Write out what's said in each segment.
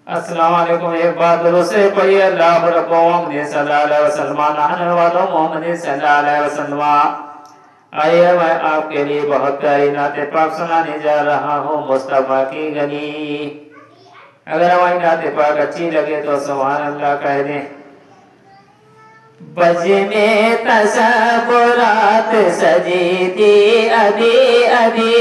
अस्सलाम वालेकुम। एक बात दुरुस्त पढ़िए। अल्लाह रब्बो मोहम्मद सल्लल्लाहु अलैहि वसल्लम नहने वालो मोहम्मद सल्लल्लाहु अलैहि वसल्लम। आइए मैं आपके लिए बहुत प्यारी नाते पाक सुनाने जा रहा हूँ मुस्तफ़ा की गली। अगर हमारी नाते पाक अच्छी लगे तो सुभान अल्लाह कह दें। बज में तसव्वुरात सजी थी अभी अभी,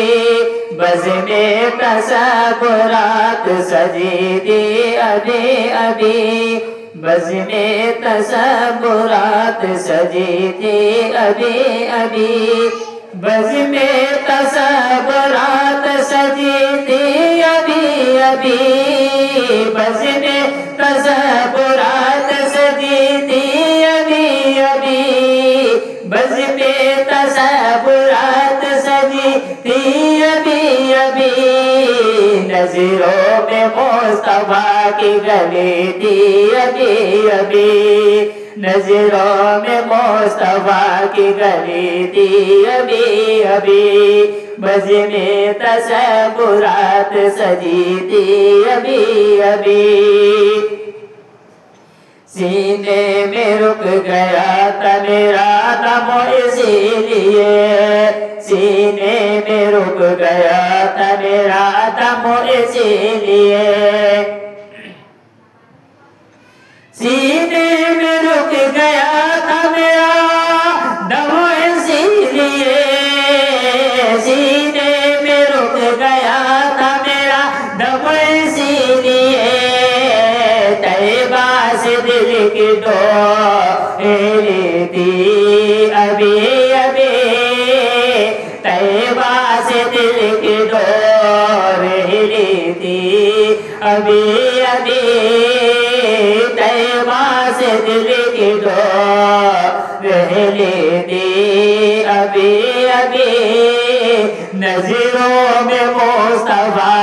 बज में तसव्वुरात सजी थी अभी अभी, बज में तसव्वुरात सजी थी अभी अभी, बज में तसव्वुरात सजी थी अभी अभी, बज में तसव्वुरात सजी थी अभी अभी, बज में तसव्वुरात सजी थी अभी अभी, नज़रों में मुस्तफ़ा की गली थी अभी अभी, नज़रों में मुस्तफ़ा की गली थी अभी अभी, बज में तसव्वुरात सजी थी अभी अभी। सीने में रुक गया था मेरा दम इसीलिए, सीने में रुक गया था मेरा दम इसीलिए, सीने में रुक गया था मेरा दम इसीलिए, सीने में रुक गया था मेरा दम इसीलिए, तैबा से दिल की डोली थी अभी अभी, तैबा से दिल की डोली थी अभी अभी, तैबा से दिल की डोली थी अभी अभी, नज़रों में मुस्तफ़ा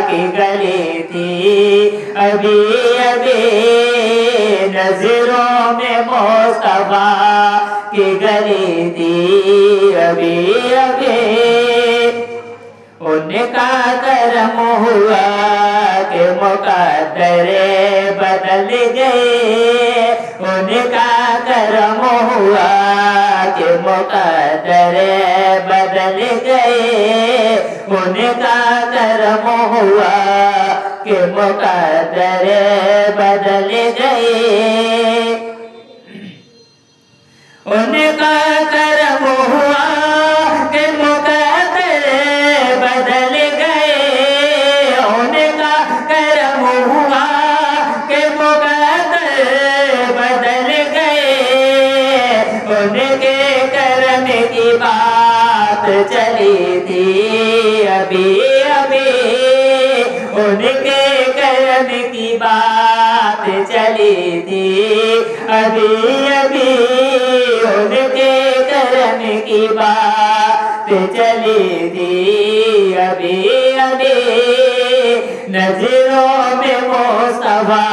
की गली थी अभी अभी, नज़रों में मुस्तफ़ा की गली थी अभी अभी। उनका करम हुआ कि मुक़द्दरे बदल गए, उनका करम हुआ कि मुक़द्दरे बदल गए, उनका करम हुआ कि मुक़द्दरे बदल गए, उनका करम हुआ कि मुक़द्दरे बदल गए, उनका करम हुआ कि मुक़द्दरे बदल गए, उनके करम की बात चली थी अभी अभी, उनके करम की बात चली थी अभी अभी, उनके करम की बात चली थी अभी अभी, नज़रों में मुस्तफ़ा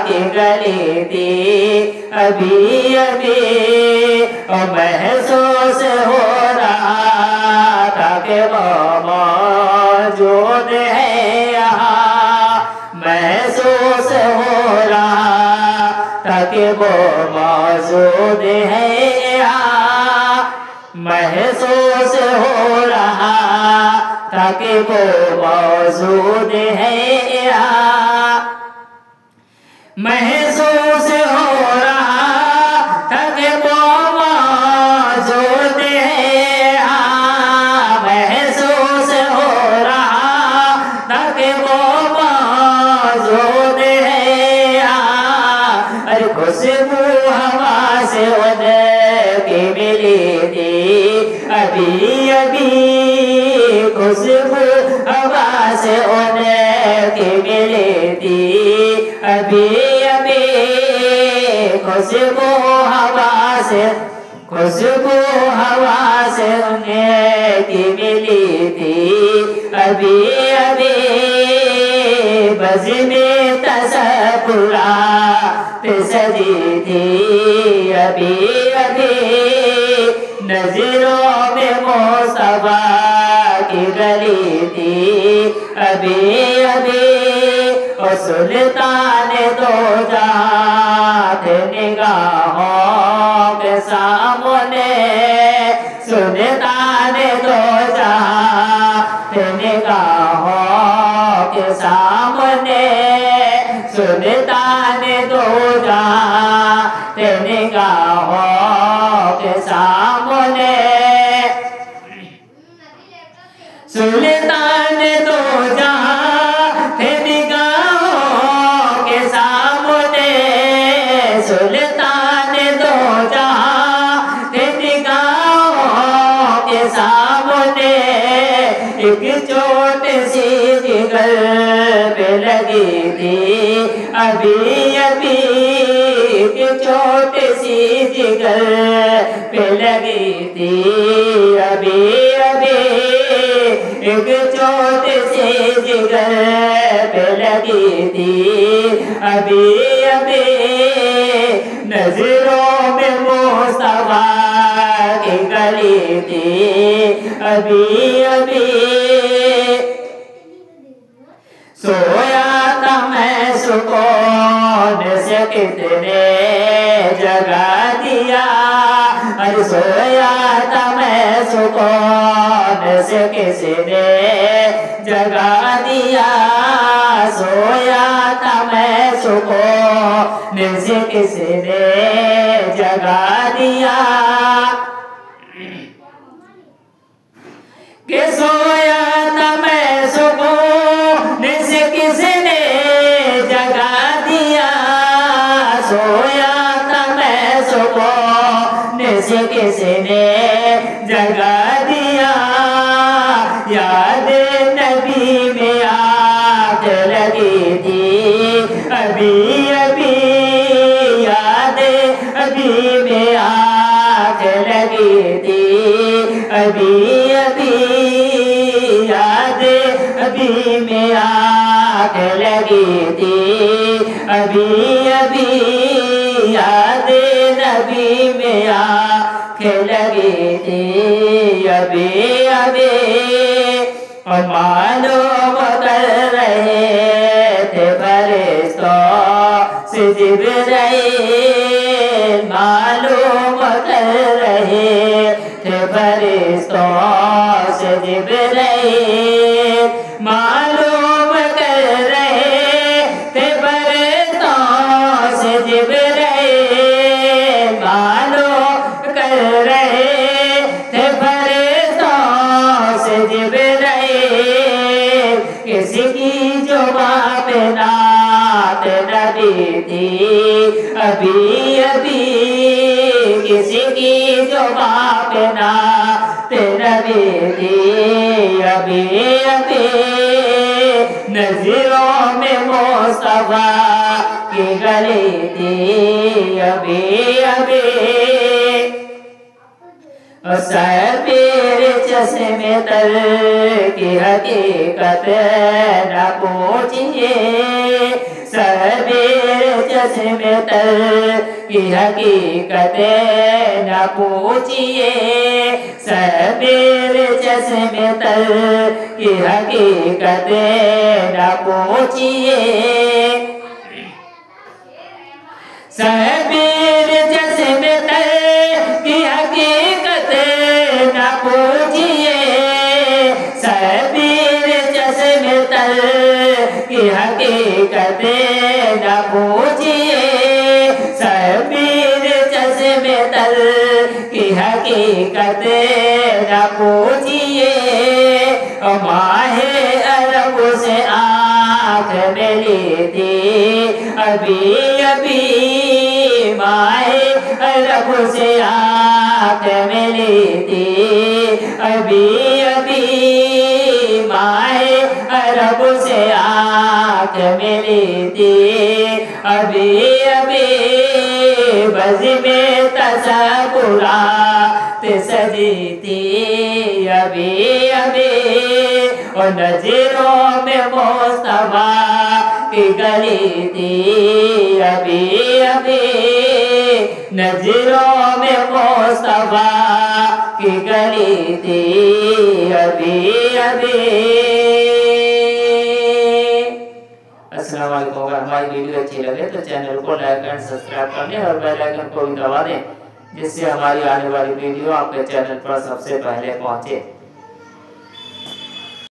की गली थी अभी अभी, और महसूस हो रहा था कि वो मौजूद है यहाँ, महसूस हो रहा था कि वो मौजूद है यहाँ, महसूस हो रहा था कि वो मौजूद है यहाँ, महसूस हो रहा था कि वो मौजूद है यहाँ, महसूस हो रहा था कि वो मौजूद है यहाँ, अरे खुशबू हवा से उनकी मिली थी अभी अभी, खुशबू हवा से उनकी मिली थी अभी अभी, खुशबू हवा से, खुशबू हवा से उनकी मिली थी अभी अभी, बज में तसव्वुरात सजी थी अभी अभी, नज़रों में मुस्तफ़ा की गली थी अभी अभी, और सुल्तान दो जाते निगाहों के सामने सुल्तान दो जाते निगाहों के सामने सुल्तान दो जाते निगाहों के सामने सुल्तान दो जाते निगाहों के सामने सुल्तान दो जाते निगाहों के सामने एक चोट सी जिगर पे लगी थी अभी अभी एक चोट सी जिगर पे लगी थी अभी अभी एक चोट सी जिगर पे लगी थी अभी अभी नजरों में मुस्तफा की गली थी अभी अभी सोया था मैं सुकून से कितने जगा दिया अरे सोया था मैं सुकून से किसने जगा दिया सोया था मैं सुकून से किसने जगा दिया कि सोया था मैं सुकून से किसने जगा दिया सोया था मैं सुकून से किसने जगा दिया याद नबी में आग लगी थी अभी अभी याद अभी में आग लगी थी अभी अभी याद अभी में आग लगी थी अभी अभी याद नबी में आग लगी थी अभी अभी और मालूम कर रहे थे फरिश्तों से जिब्राइल मालूम कर रहे थे फरिश्तों से जिब्राइल मालूम कर रहे थे फरिश्तों से जिब्राइल मालूम कर रहे थे फरिश्तों से जिब्राइल किसी की जुबां पे नात नबी थी अभी अभी किसी की जुबां पे नात नबी थी अभी अभी नजरों में मुस्तफा की गली थी अभी अभी सबीर चश्मे तर की हकीकत न पूछिए सबीर चश्मे तर की हकीकत न पूछिए सबीर चश्मे तर की हकीकत न पूछिए सबीर चश्मे तर की हकीकत न पूछिए सबीर चश्मे तर की हकीकत न पूछिए सबीर चश्मे तर की हकीकत न पूछिए माहे अरब से आँख मिली थी अभी अभी माहे अरब से आँख मिली थी अभी अभी माहे अरब से आँख मिली थी अभी अभी बज में तसबुरात सजी थी अभी अभी और नजरों में मुस्तफा की गली थी अभी अभी नजरों में मुस्तफा की गली थी अभी अभी अस्सलाम वालेकुम। अगर हमारी वीडियो अच्छी लगे तो चैनल को लाइक एंड सब्सक्राइब कर लें और बेल आइकन को भी दबा दें, जिससे हमारी आने वाली वीडियो आपके चैनल पर सबसे पहले पहुंचे।